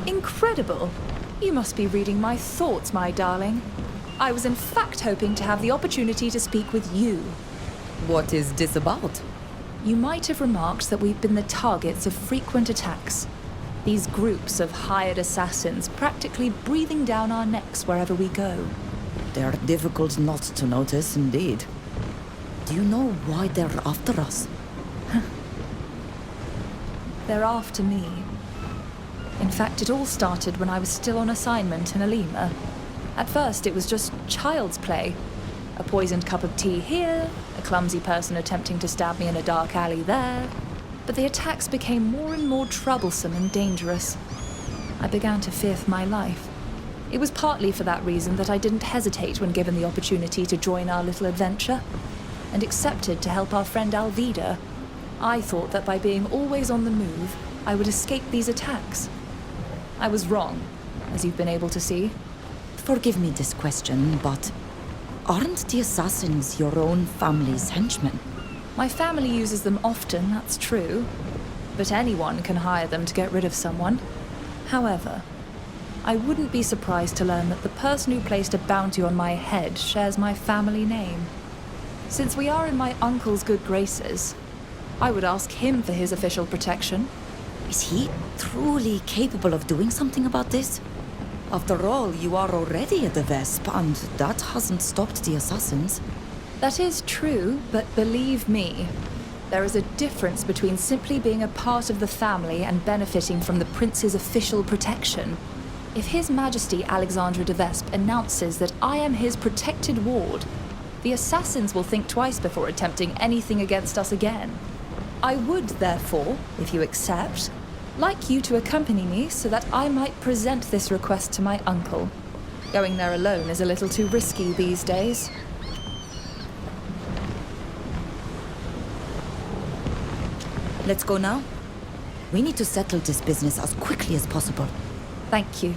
Incredible! You must be reading my thoughts, my darling. I was in fact hoping to have the opportunity to speak with you. What is this about? You might have remarked that we've been the targets of frequent attacks. These groups of hired assassins practically breathing down our necks wherever we go. They're difficult not to notice, indeed. Do you know why they're after us? They're after me. In fact, it all started when I was still on assignment in Alima. At first, it was just child's play. A poisoned cup of tea here, a clumsy person attempting to stab me in a dark alley there. But the attacks became more and more troublesome and dangerous. I began to fear for my life. It was partly for that reason that I didn't hesitate when given the opportunity to join our little adventure, and accepted to help our friend Alvida. I thought that by being always on the move, I would escape these attacks. I was wrong, as you've been able to see. Forgive me this question, but aren't the assassins your own family's henchmen? My family uses them often, that's true. But anyone can hire them to get rid of someone. However, I wouldn't be surprised to learn that the person who placed a bounty on my head shares my family name. Since we are in my uncle's good graces, I would ask him for his official protection. Is he truly capable of doing something about this? After all, you are already at the Vesp, and that hasn't stopped the assassins. That is true, but believe me, there is a difference between simply being a part of the family and benefiting from the prince's official protection. If His Majesty Alexandra de Vesp announces that I am his protected ward, the assassins will think twice before attempting anything against us again. I would, therefore, if you accept, like you to accompany me so that I might present this request to my uncle. Going there alone is a little too risky these days. Let's go now. We need to settle this business as quickly as possible. Thank you.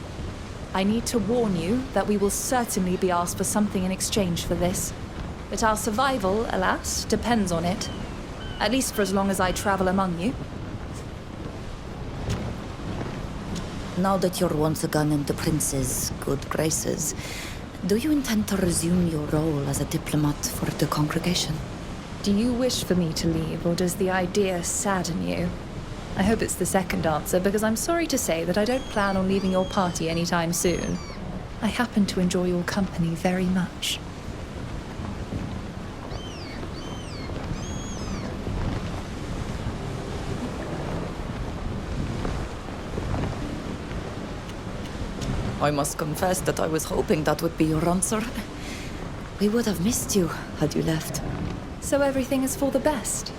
I need to warn you that we will certainly be asked for something in exchange for this. But our survival, alas, depends on it. At least for as long as I travel among you. Now that you're once again in the prince's good graces, do you intend to resume your role as a diplomat for the congregation? Do you wish for me to leave, or does the idea sadden you? I hope it's the second answer, because I'm sorry to say that I don't plan on leaving your party anytime soon. I happen to enjoy your company very much. I must confess that I was hoping that would be your answer. We would have missed you had you left. So everything is for the best.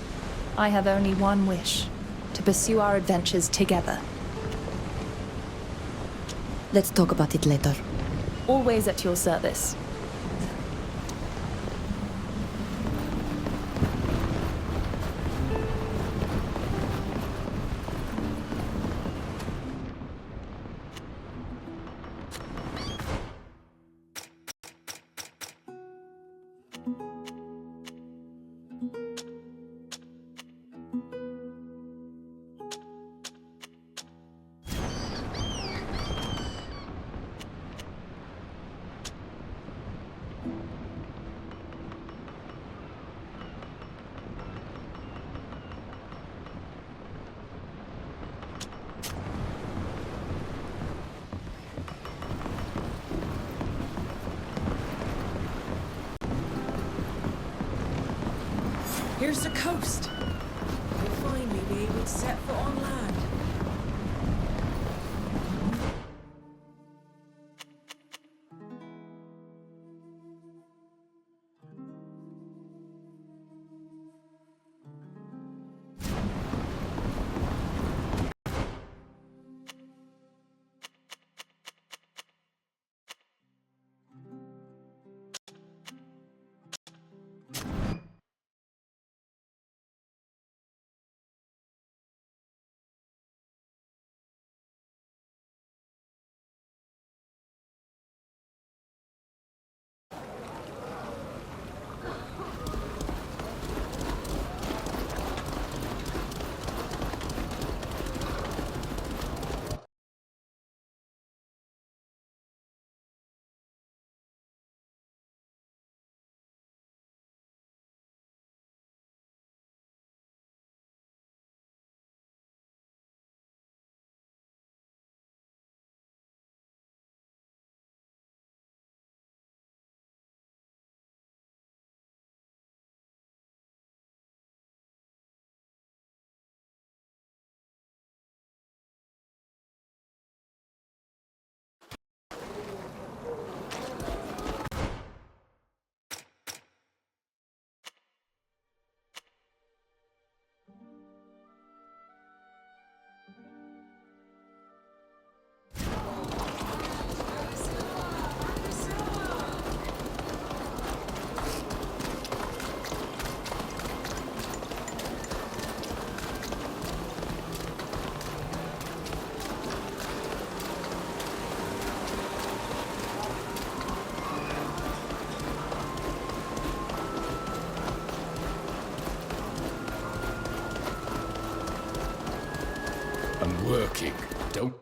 I have only one wish, to pursue our adventures together. Let's talk about it later. Always at your service. Here's the coast. We'll finally be able to set foot on land. I'm working. Don't...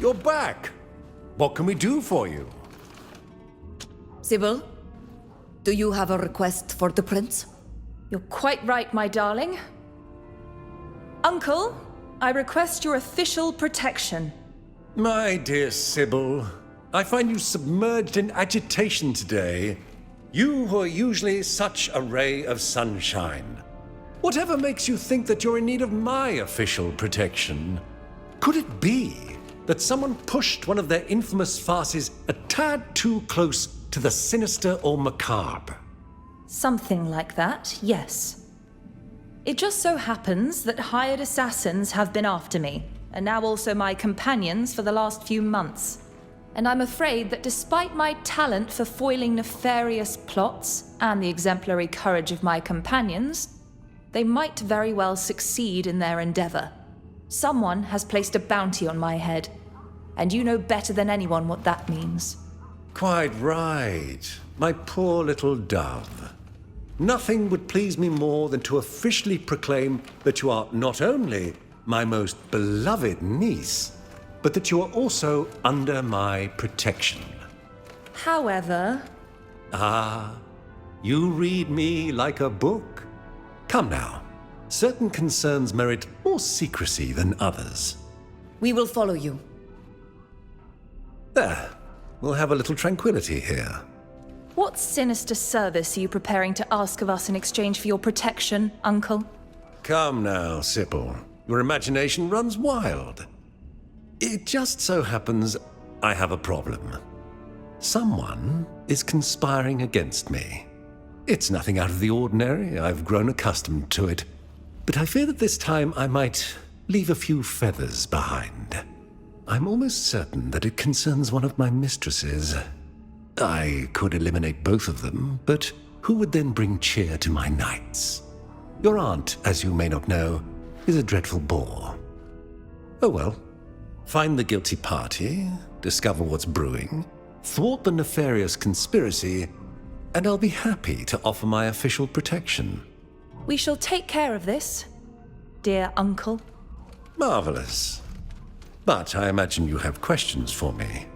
you're back. What can we do for you? Sybille, do you have a request for the prince? You're quite right, my darling. Uncle, I request your official protection. My dear Sybille, I find you submerged in agitation today. You who are usually such a ray of sunshine. Whatever makes you think that you're in need of my official protection? Could it be that someone pushed one of their infamous farces a tad too close to the sinister or macabre? Something like that, yes. It just so happens that hired assassins have been after me, and now also my companions for the last few months. And I'm afraid that despite my talent for foiling nefarious plots and the exemplary courage of my companions, they might very well succeed in their endeavor. Someone has placed a bounty on my head, and you know better than anyone what that means. Quite right, my poor little dove. Nothing would please me more than to officially proclaim that you are not only my most beloved niece, but that you are also under my protection. However... Ah, you read me like a book. Come now, certain concerns merit more secrecy than others. We will follow you. There, we'll have a little tranquility here. What sinister service are you preparing to ask of us in exchange for your protection, Uncle? Come now, Sybille. Your imagination runs wild. It just so happens I have a problem. Someone is conspiring against me. It's nothing out of the ordinary, I've grown accustomed to it. But I fear that this time I might leave a few feathers behind. I'm almost certain that it concerns one of my mistresses. I could eliminate both of them, but who would then bring cheer to my nights? Your aunt, as you may not know, is a dreadful bore. Oh well. Find the guilty party, discover what's brewing, thwart the nefarious conspiracy, and I'll be happy to offer my official protection. We shall take care of this, dear Uncle. Marvelous. But I imagine you have questions for me.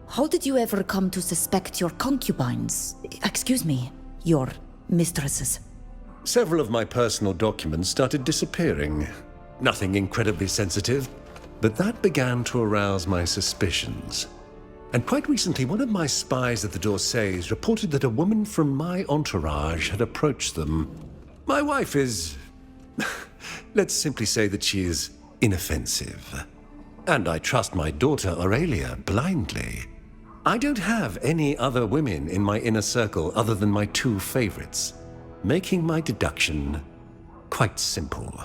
How did you ever come to suspect your concubines? Excuse me, your mistresses. Several of my personal documents started disappearing. Nothing incredibly sensitive, but that began to arouse my suspicions. And quite recently, one of my spies at the Dorsays reported that a woman from my entourage had approached them. My wife is... let's simply say that she is inoffensive. And I trust my daughter Aurelia blindly. I don't have any other women in my inner circle other than my two favorites, making my deduction quite simple.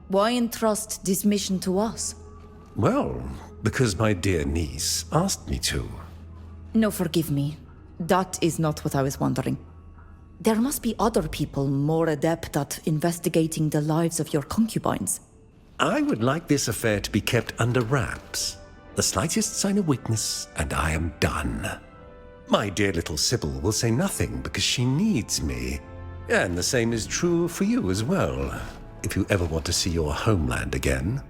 Why entrust this mission to us? Well, because my dear niece asked me to. No, forgive me. That is not what I was wondering. There must be other people more adept at investigating the lives of your concubines. I would like this affair to be kept under wraps. The slightest sign of weakness, and I am done. My dear little Sybille will say nothing because she needs me. And the same is true for you as well, if you ever want to see your homeland again.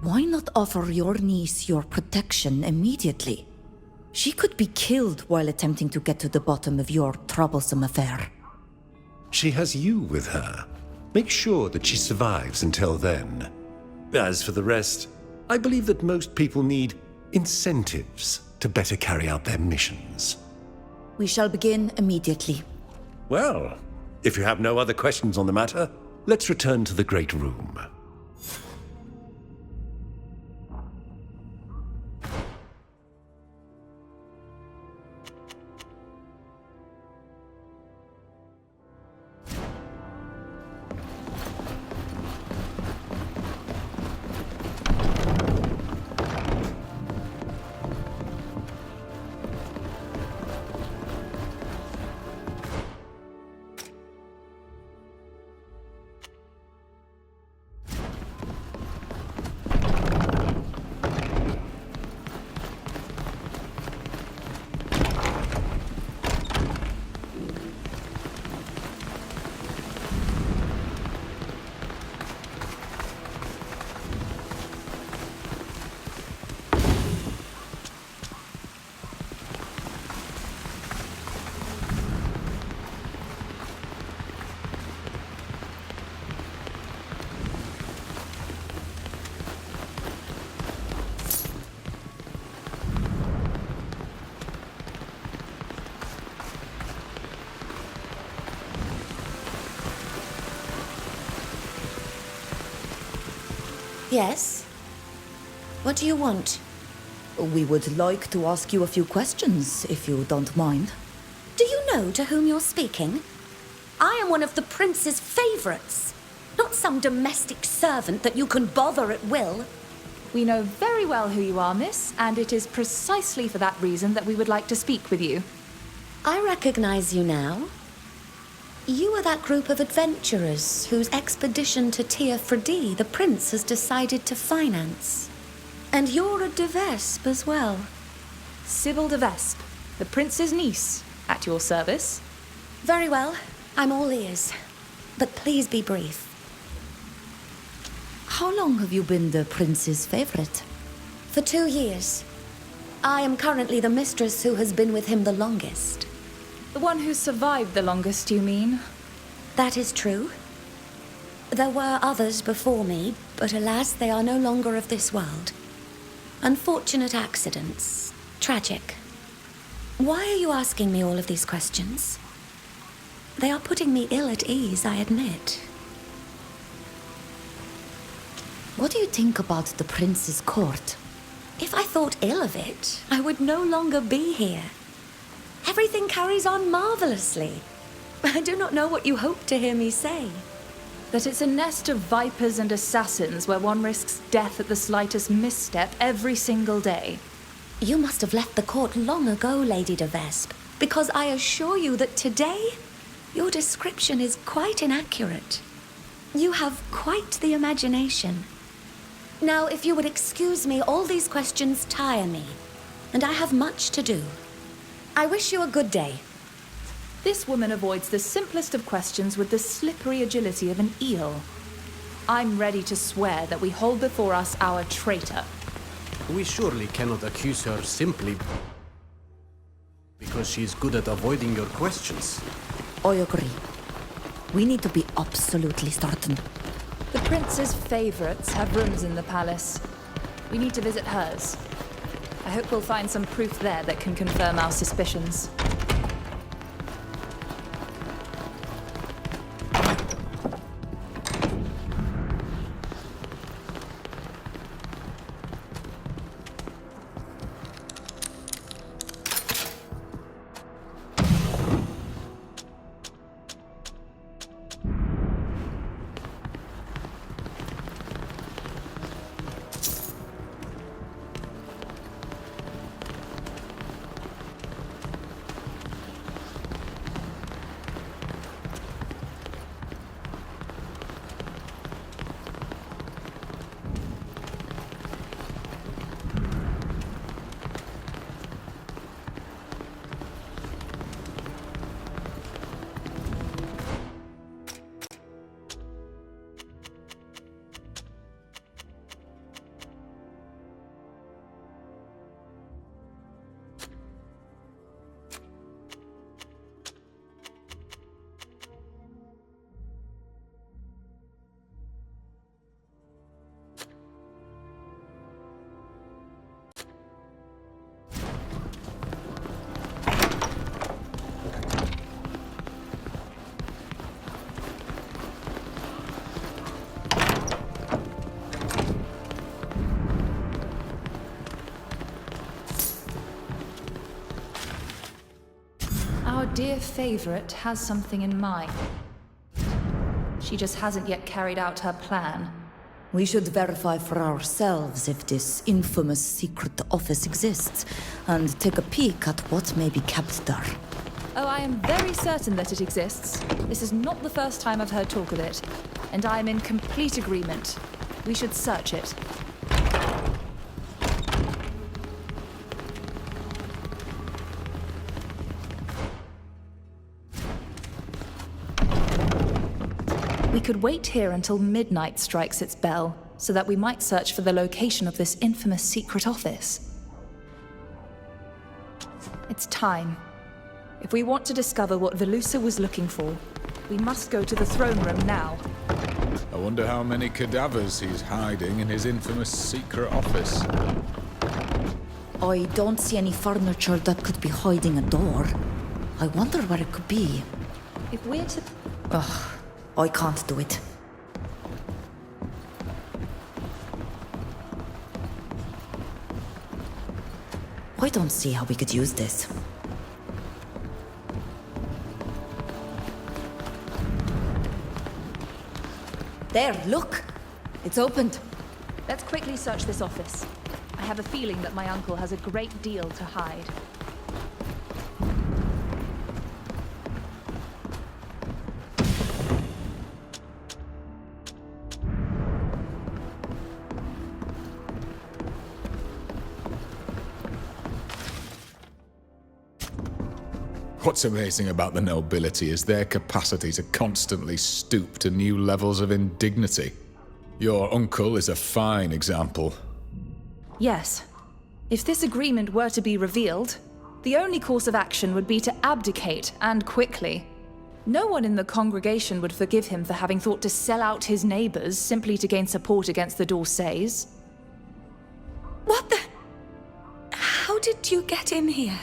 Why not offer your niece your protection immediately? She could be killed while attempting to get to the bottom of your troublesome affair. She has you with her. Make sure that she survives until then. As for the rest, I believe that most people need incentives to better carry out their missions. We shall begin immediately. Well, if you have no other questions on the matter, let's return to the Great Room. Yes? What do you want? We would like to ask you a few questions, if you don't mind. Do you know to whom you're speaking? I am one of the prince's favorites, not some domestic servant that you can bother at will. We know very well who you are, miss, and it is precisely for that reason that we would like to speak with you. I recognize you now. You are that group of adventurers whose expedition to Tia Fredi the prince has decided to finance. And you're a de Vespe as well. Sybille de Vespe, the prince's niece, at your service. Very well, I'm all ears. But please be brief. How long have you been the prince's favorite? For 2 years. I am currently the mistress who has been with him the longest. The one who survived the longest, you mean? That is true. There were others before me, but alas, they are no longer of this world. Unfortunate accidents. Tragic. Why are you asking me all of these questions? They are putting me ill at ease, I admit. What do you think about the prince's court? If I thought ill of it, I would no longer be here. Everything carries on marvelously. I do not know what you hope to hear me say. That it's a nest of vipers and assassins where one risks death at the slightest misstep every single day. You must have left the court long ago, Lady de Vespe, because I assure you that today, your description is quite inaccurate. You have quite the imagination. Now, if you would excuse me, all these questions tire me, and I have much to do. I wish you a good day. This woman avoids the simplest of questions with the slippery agility of an eel. I'm ready to swear that we hold before us our traitor. We surely cannot accuse her simply because she's good at avoiding your questions. I agree. We need to be absolutely certain. The prince's favorites have rooms in the palace. We need to visit hers. I hope we'll find some proof there that can confirm our suspicions. Our dear favorite has something in mind. She just hasn't yet carried out her plan. We should verify for ourselves if this infamous secret office exists, and take a peek at what may be kept there. Oh, I am very certain that it exists. This is not the first time I've heard talk of it, and I am in complete agreement. We should search it. We could wait here until midnight strikes its bell, so that we might search for the location of this infamous secret office. It's time. If we want to discover what Velusa was looking for, we must go to the throne room now. I wonder how many cadavers he's hiding in his infamous secret office. I don't see any furniture that could be hiding a door. I wonder where it could be. If we're to... Ugh, I can't do it. I don't see how we could use this. There, look! It's opened. Let's quickly search this office. I have a feeling that my uncle has a great deal to hide. What's amazing about the nobility is their capacity to constantly stoop to new levels of indignity. Your uncle is a fine example. Yes. If this agreement were to be revealed, the only course of action would be to abdicate, and quickly. No one in the congregation would forgive him for having thought to sell out his neighbors simply to gain support against the D'Orsays. What the? How did you get in here?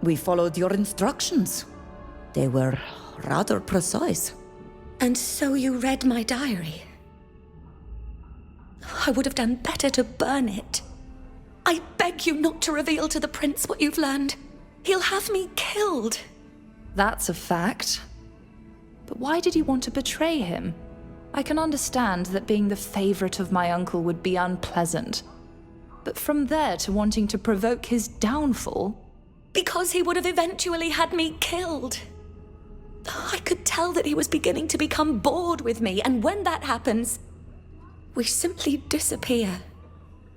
We followed your instructions. They were rather precise. And so you read my diary? I would have done better to burn it. I beg you not to reveal to the prince what you've learned. He'll have me killed. That's a fact. But why did you want to betray him? I can understand that being the favorite of my uncle would be unpleasant. But from there to wanting to provoke his downfall... Because he would have eventually had me killed. I could tell that he was beginning to become bored with me, and when that happens, we simply disappear.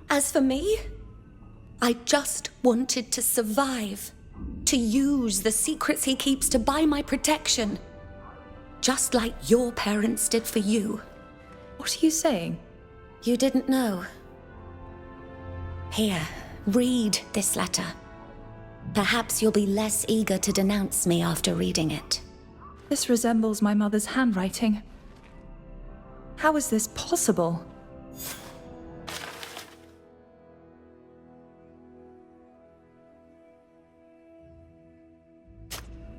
As for me, I just wanted to survive, to use the secrets he keeps to buy my protection, just like your parents did for you. What are you saying? You didn't know. Here, read this letter. Perhaps you'll be less eager to denounce me after reading it. This resembles my mother's handwriting. How is this possible?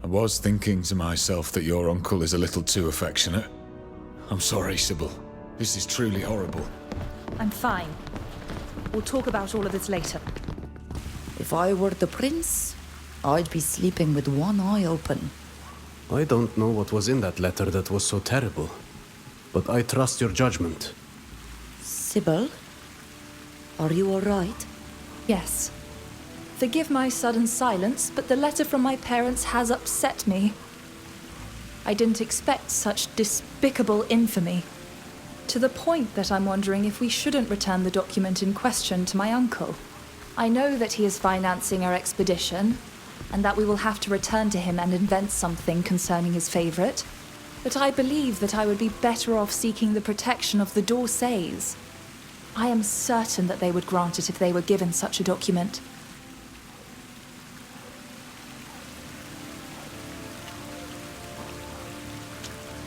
I was thinking to myself that your uncle is a little too affectionate. I'm sorry, Sybille. This is truly horrible. I'm fine. We'll talk about all of this later. If I were the prince, I'd be sleeping with one eye open. I don't know what was in that letter that was so terrible, but I trust your judgment. Sybille? Are you all right? Yes. Forgive my sudden silence, but the letter from my parents has upset me. I didn't expect such despicable infamy. To the point that I'm wondering if we shouldn't return the document in question to my uncle. I know that he is financing our expedition, and that we will have to return to him and invent something concerning his favorite. But I believe that I would be better off seeking the protection of the D'Orsays. I am certain that they would grant it if they were given such a document.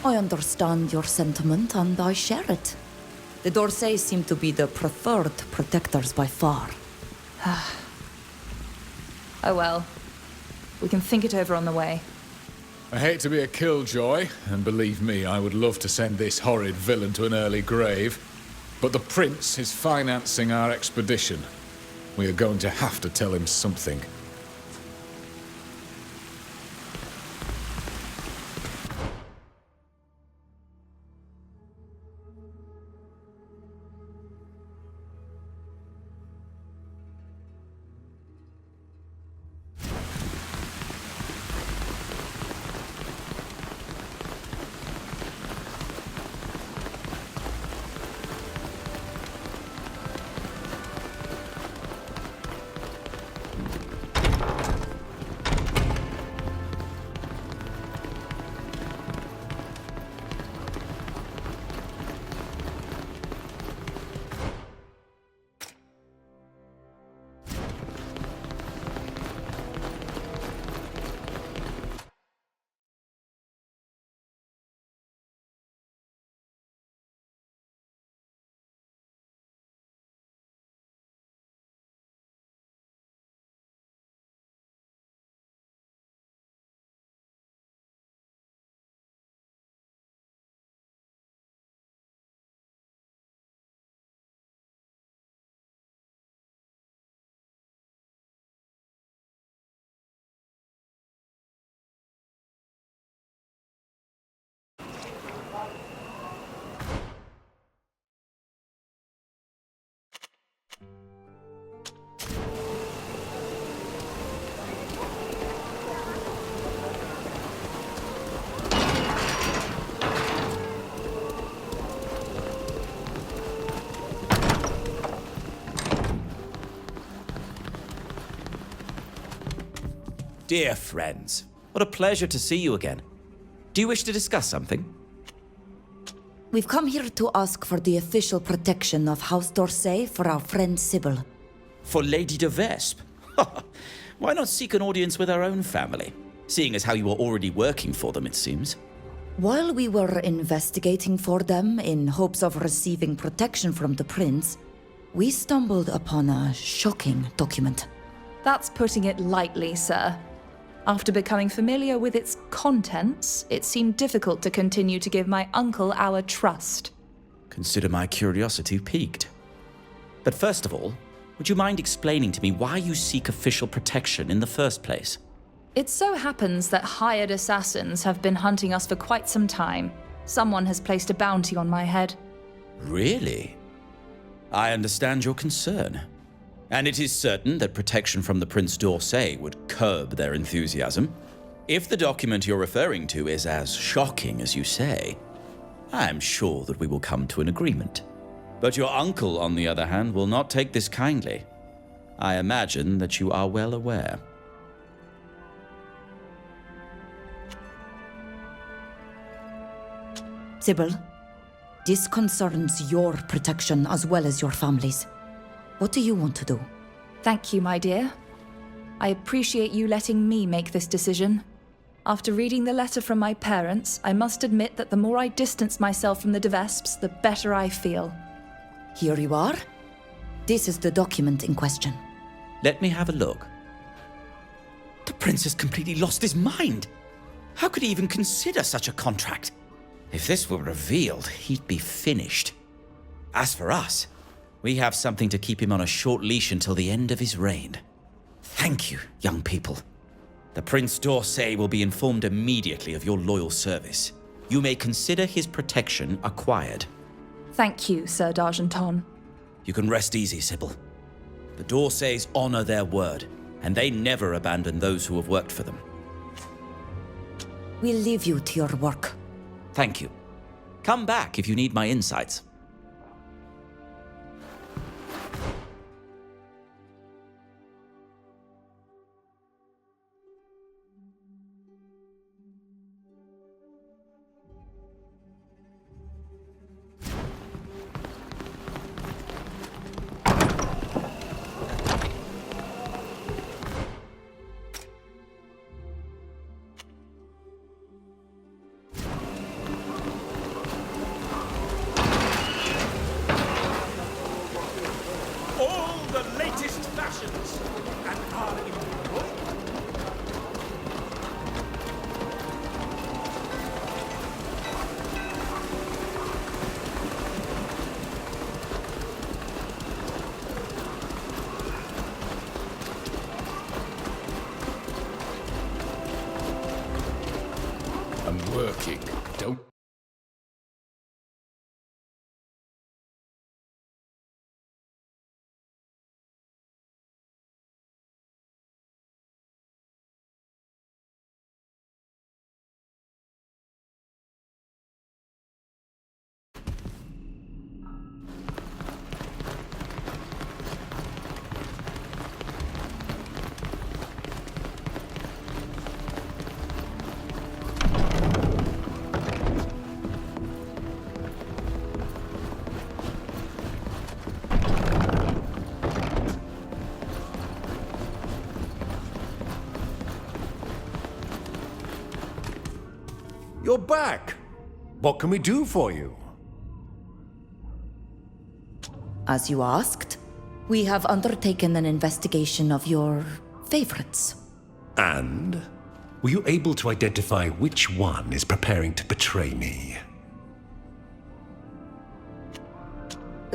I understand your sentiment, and I share it. The D'Orsays seem to be the preferred protectors by far. Oh well. We can think it over on the way. I hate to be a killjoy, and believe me, I would love to send this horrid villain to an early grave. But the prince is financing our expedition. We are going to have to tell him something. Dear friends, what a pleasure to see you again. Do you wish to discuss something? We've come here to ask for the official protection of House d'Orsay for our friend Sybille. For Lady de Vespe? Why not seek an audience with our own family? Seeing as how you are already working for them, it seems. While we were investigating for them in hopes of receiving protection from the prince, we stumbled upon a shocking document. That's putting it lightly, sir. After becoming familiar with its contents, it seemed difficult to continue to give my uncle our trust. Consider my curiosity piqued. But first of all, would you mind explaining to me why you seek official protection in the first place? It so happens that hired assassins have been hunting us for quite some time. Someone has placed a bounty on my head. Really? I understand your concern. And it is certain that protection from the Prince d'Orsay would curb their enthusiasm. If the document you're referring to is as shocking as you say, I am sure that we will come to an agreement. But your uncle, on the other hand, will not take this kindly. I imagine that you are well aware. Sybille, this concerns your protection as well as your family's. What do you want to do? Thank you, my dear. I appreciate you letting me make this decision. After reading the letter from my parents, I must admit that the more I distance myself from the de Vespes, the better I feel. Here you are. This is the document in question. Let me have a look. The prince has completely lost his mind. How could he even consider such a contract? If this were revealed, he'd be finished. As for us, we have something to keep him on a short leash until the end of his reign. Thank you, young people. The Prince d'Orsay will be informed immediately of your loyal service. You may consider his protection acquired. Thank you, Sir d'Argenton. You can rest easy, Sybille. The d'Orsays honor their word, and they never abandon those who have worked for them. We'll leave you to your work. Thank you. Come back if you need my insights. I'm working. Don't. You're back. What can we do for you? As you asked, we have undertaken an investigation of your favorites. And were you able to identify which one is preparing to betray me?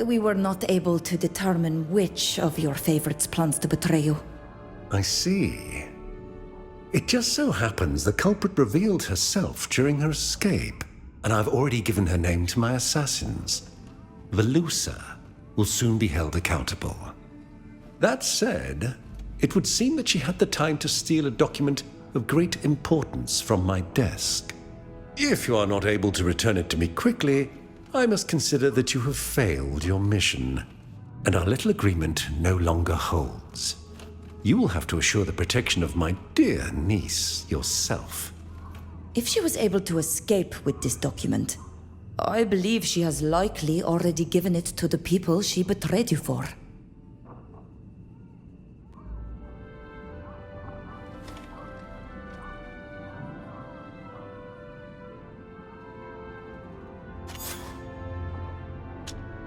We were not able to determine which of your favorites plans to betray you. I see. It just so happens the culprit revealed herself during her escape, and I've already given her name to my assassins. Velusa will soon be held accountable. That said, it would seem that she had the time to steal a document of great importance from my desk. If you are not able to return it to me quickly, I must consider that you have failed your mission, and our little agreement no longer holds. You will have to assure the protection of my dear niece yourself. If she was able to escape with this document, I believe she has likely already given it to the people she betrayed you for.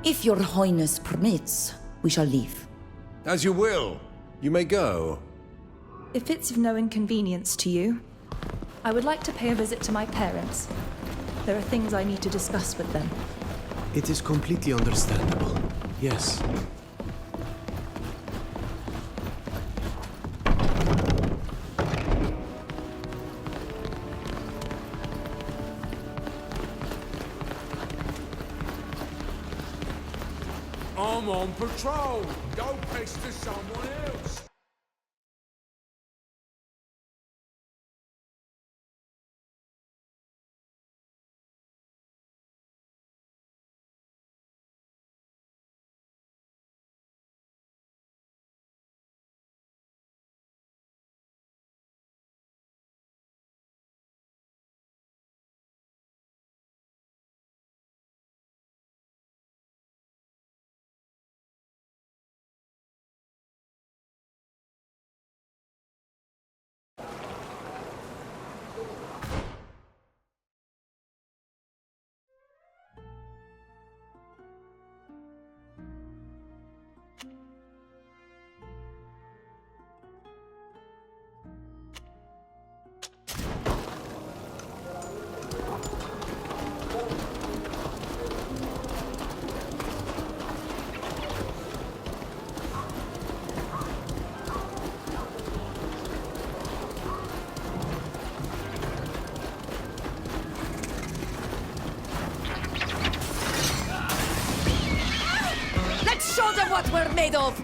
If your Highness permits, we shall leave. As you will. You may go. If it's of no inconvenience to you, I would like to pay a visit to my parents. There are things I need to discuss with them. It is completely understandable. Yes. I'm on patrol. Go pester someone else. Show them what we're made of!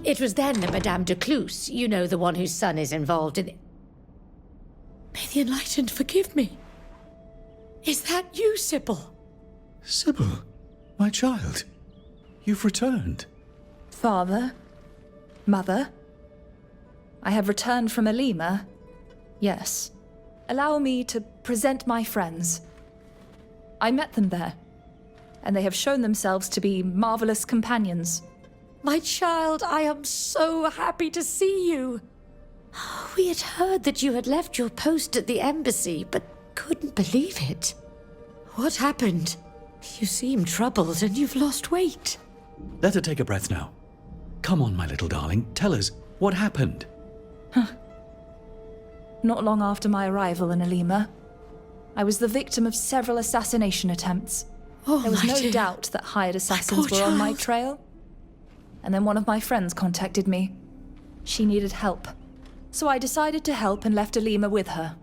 It was then that Madame de Cluse, you know, the one whose son is involved in... May the Enlightened forgive me. Is that you, Sybille? Sybille, my child, you've returned. Father? Mother? I have returned from Elima. Yes. Allow me to present my friends. I met them there, and they have shown themselves to be marvelous companions. My child, I am so happy to see you. We had heard that you had left your post at the embassy, but couldn't believe it. What happened? You seem troubled and you've lost weight. Let her take a breath now. Come on, my little darling, tell us, what happened? Not long after my arrival in Elima, I was the victim of several assassination attempts. There was no doubt that hired assassins were on my trail. And then one of my friends contacted me. She needed help. So I decided to help and left Elima with her.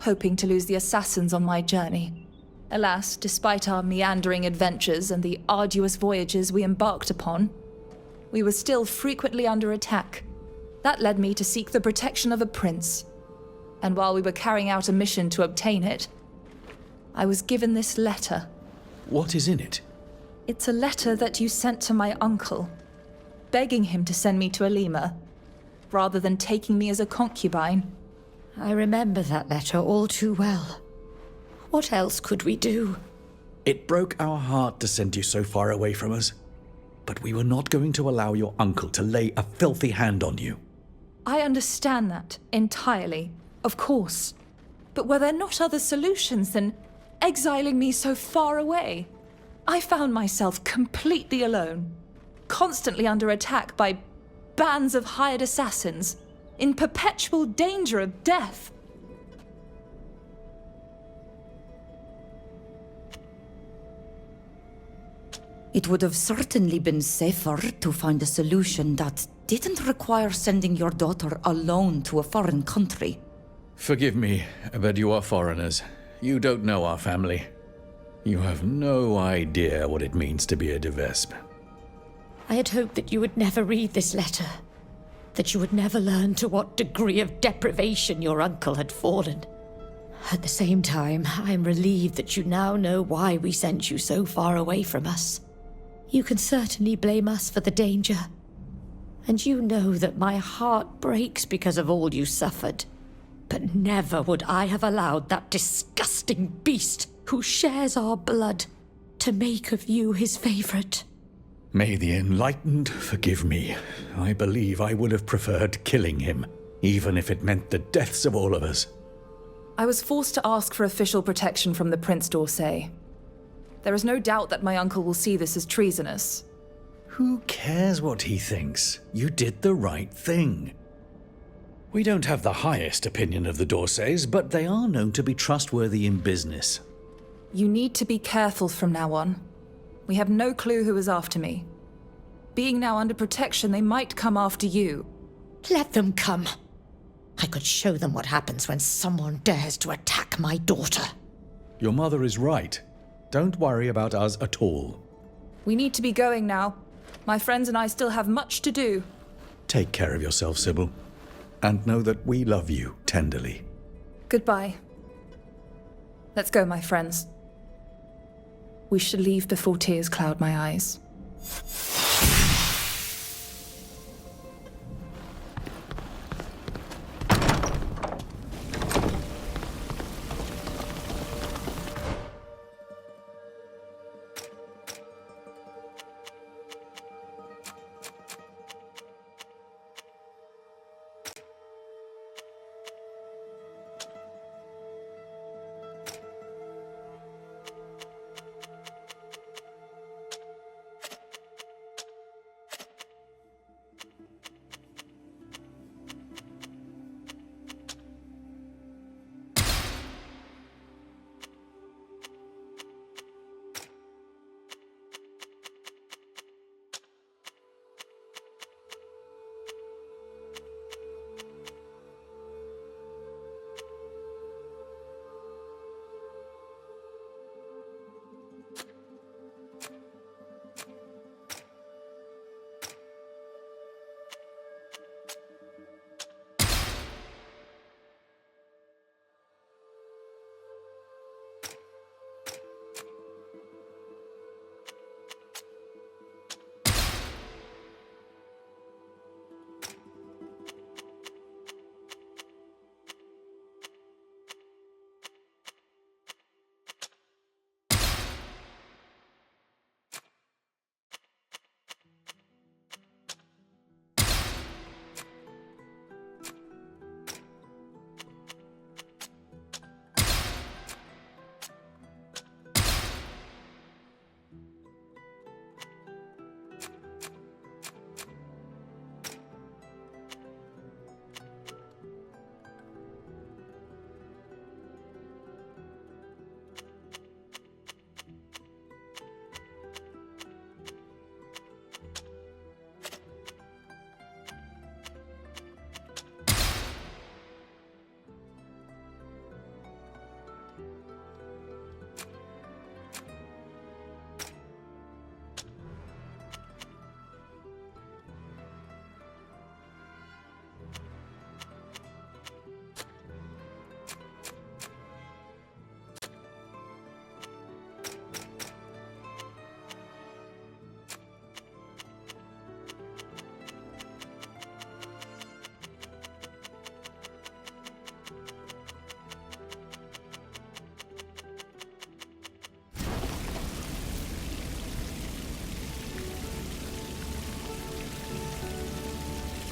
hoping to lose the assassins on my journey. Alas, despite our meandering adventures and the arduous voyages we embarked upon, we were still frequently under attack. That led me to seek the protection of a prince. And while we were carrying out a mission to obtain it, I was given this letter. What is in it? It's a letter that you sent to my uncle, begging him to send me to Alima, rather than taking me as a concubine. I remember that letter all too well. What else could we do? It broke our heart to send you so far away from us. But we were not going to allow your uncle to lay a filthy hand on you. I understand that entirely, of course. But were there not other solutions than exiling me so far away? I found myself completely alone, constantly under attack by bands of hired assassins, in perpetual danger of death. It would have certainly been safer to find a solution that didn't require sending your daughter alone to a foreign country. Forgive me, but you are foreigners. You don't know our family. You have no idea what it means to be a de Vespe. I had hoped that you would never read this letter, that you would never learn to what degree of deprivation your uncle had fallen. At the same time, I am relieved that you now know why we sent you so far away from us. You can certainly blame us for the danger, and you know that my heart breaks because of all you suffered. But never would I have allowed that disgusting beast who shares our blood to make of you his favorite. May the enlightened forgive me. I believe I would have preferred killing him, even if it meant the deaths of all of us. I was forced to ask for official protection from the Prince d'Orsay. There is no doubt that my uncle will see this as treasonous. Who cares what he thinks? You did the right thing. We don't have the highest opinion of the d'Orsays, but they are known to be trustworthy in business. You need to be careful from now on. We have no clue who is after me. Being now under protection, they might come after you. Let them come. I could show them what happens when someone dares to attack my daughter. Your mother is right. Don't worry about us at all. We need to be going now. My friends and I still have much to do. Take care of yourself, Sybille. And know that we love you tenderly. Goodbye. Let's go, my friends. We should leave before tears cloud my eyes.